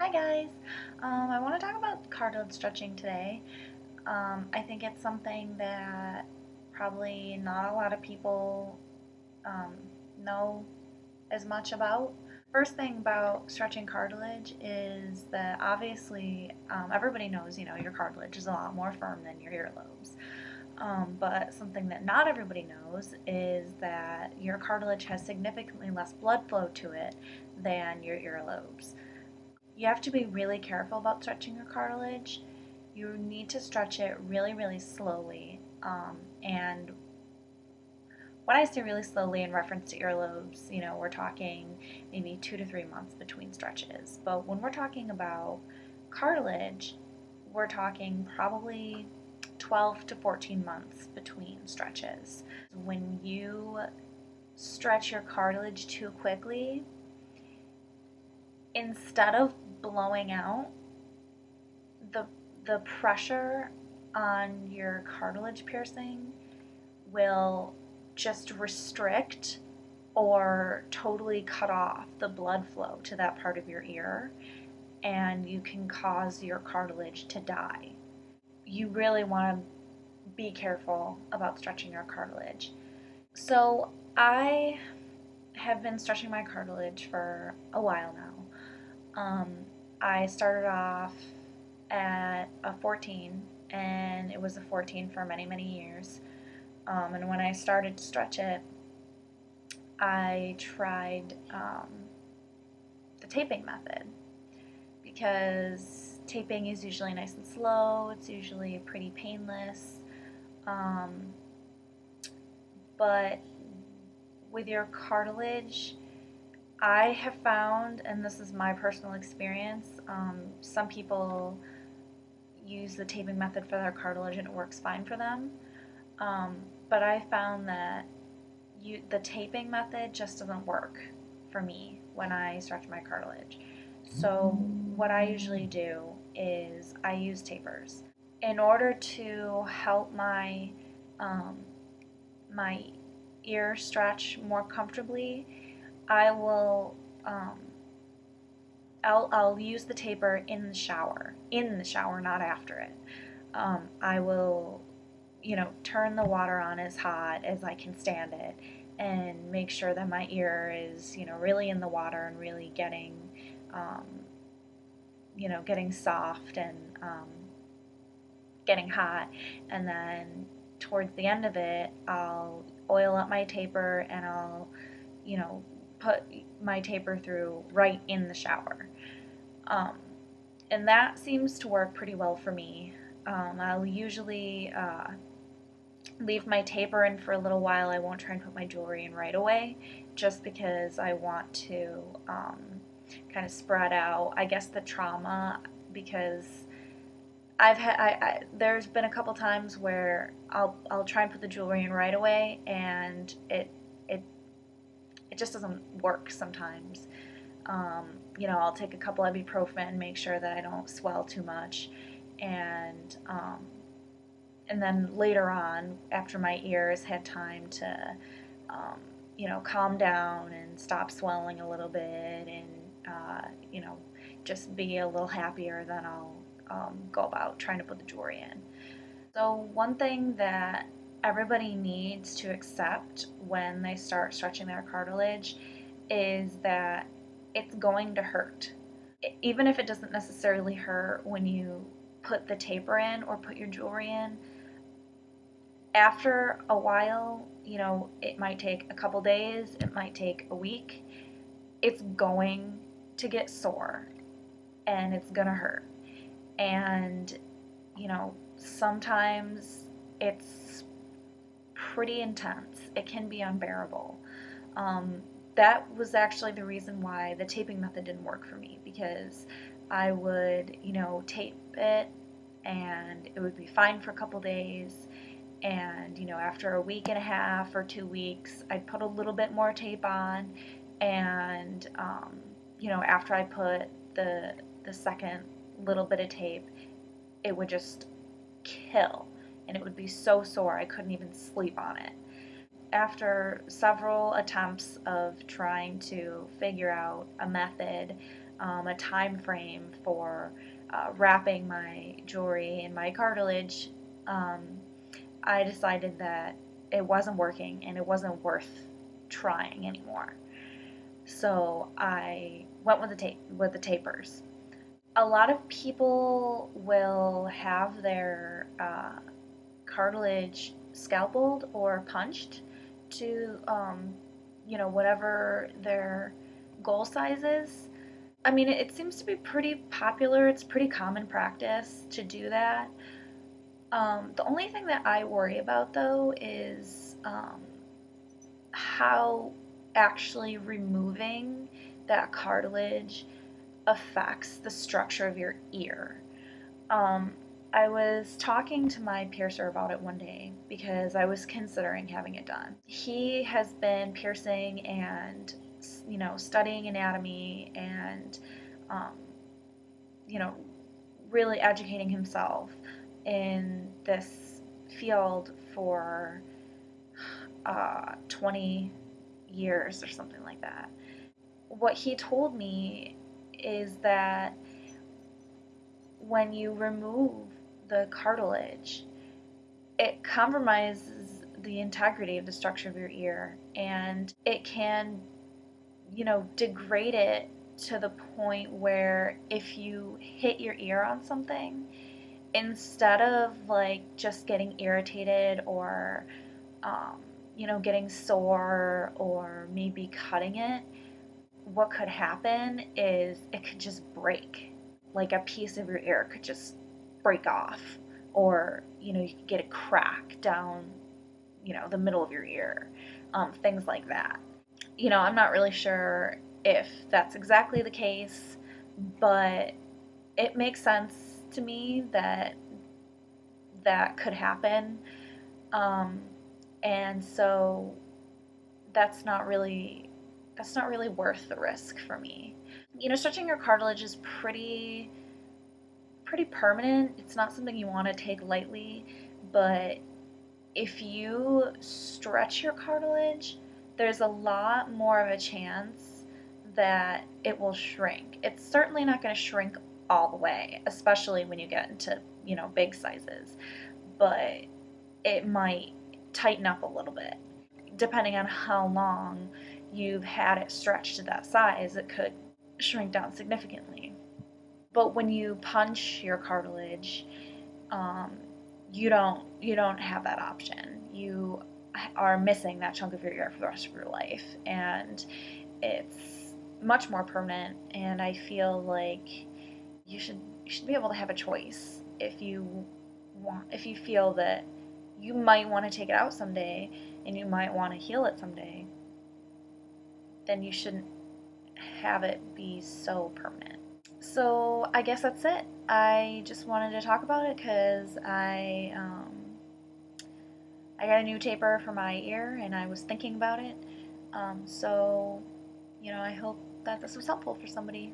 Hi guys. I want to talk about cartilage stretching today. I think it's something that probably not a lot of people um, know as much about. First thing about stretching cartilage is that obviously everybody knows, your cartilage is a lot more firm than your earlobes. But something that not everybody knows is that your cartilage has significantly less blood flow to it than your earlobes. You have to be really careful about stretching your cartilage. You need to stretch it really, really slowly. And when I say really slowly in reference to earlobes, we're talking maybe 2 to 3 months between stretches. But when we're talking about cartilage, we're talking probably 12 to 14 months between stretches. When you stretch your cartilage too quickly, instead of blowing out, the the pressure on your cartilage piercing will just restrict or totally cut off the blood flow to that part of your ear, and you can cause your cartilage to die. You really want to be careful about stretching your cartilage. So I have been stretching my cartilage for a while now. I started off at a 14, and it was a 14 for many, many years. And when I started to stretch it, I tried the taping method because taping is usually nice and slow. It's usually pretty painless. Um, but with your cartilage, I have found, and this is my personal experience, some people use the taping method for their cartilage and it works fine for them. Um, but I found that the taping method just doesn't work for me when I stretch my cartilage. So what I usually do is I use tapers. In order to help um, my ear stretch more comfortably, I will I'll use the taper in the shower, not after it. I will, turn the water on as hot as I can stand it and make sure that my ear is, really in the water and really um, getting soft and getting hot. And then towards the end of it, I'll oil up my taper and I'll, put my taper through right in the shower. Um, and that seems to work pretty well for me. I'll usually leave my taper in for a little while. I won't try and put my jewelry in right away just because I want to kind of spread out, I guess, the trauma because there's been a couple times where I'll try and put the jewelry in right away and it it just doesn't work sometimes. I'll take a couple ibuprofen and make sure that I don't swell too much, and and then later on, after my ears had time to, calm down and stop swelling a little bit, and just be a little happier, then I'll go about trying to put the jewelry in. So one thing that everybody needs to accept when they start stretching their cartilage is that it's going to hurt. Even if it doesn't necessarily hurt when you put the taper in or put your jewelry in, after a while, it might take a couple days, it might take a week, it's going to get sore and it's going to hurt. And, sometimes it's pretty intense. It can be unbearable. That was actually the reason why the taping method didn't work for me, because I would, tape it and it would be fine for a couple days. And, after a week and a half or 2 weeks, I'd put a little bit more tape on. And, after I put the second little bit of tape, it would just kill. And it would be so sore I couldn't even sleep on it. After several attempts of trying to figure out a method a time frame for wrapping my jewelry in my cartilage, um, I decided that it wasn't working and it wasn't worth trying anymore. So I went with the tapers. A lot of people will have their cartilage scalpeled or punched to whatever their goal size is. I mean, it seems to be pretty popular. It's pretty common practice to do that. The only thing that I worry about though is how actually removing that cartilage affects the structure of your ear. Um, I was talking to my piercer about it one day because I was considering having it done. He has been piercing and, studying anatomy and, um, you know, really educating himself in this field for 20 years or something like that. What he told me is that when you remove the cartilage, it compromises the integrity of the structure of your ear, and it can, degrade it to the point where if you hit your ear on something, instead of like just getting irritated or, getting sore or maybe cutting it, what could happen is it could just break. Like a piece of your ear could just break off, or you could get a crack down, the middle of your ear, things like that. I'm not really sure if that's exactly the case, but it makes sense to me that that could happen. Um, and so that's not really worth the risk for me. Stretching your cartilage is pretty permanent. It's not something you want to take lightly, but if you stretch your cartilage, there's a lot more of a chance that it will shrink. It's certainly not going to shrink all the way, especially when you get into, big sizes, but it might tighten up a little bit. Depending on how long you've had it stretched to that size, it could shrink down significantly. But when you punch your cartilage, um, you don't have that option. You are missing that chunk of your ear for the rest of your life, and it's much more permanent. And I feel like you should be able to have a choice if you feel that you might want to take it out someday and you might want to heal it someday, then you shouldn't have it be so permanent. So I guess that's it. I just wanted to talk about it because I got a new taper for my ear and I was thinking about it. So I hope that this was helpful for somebody.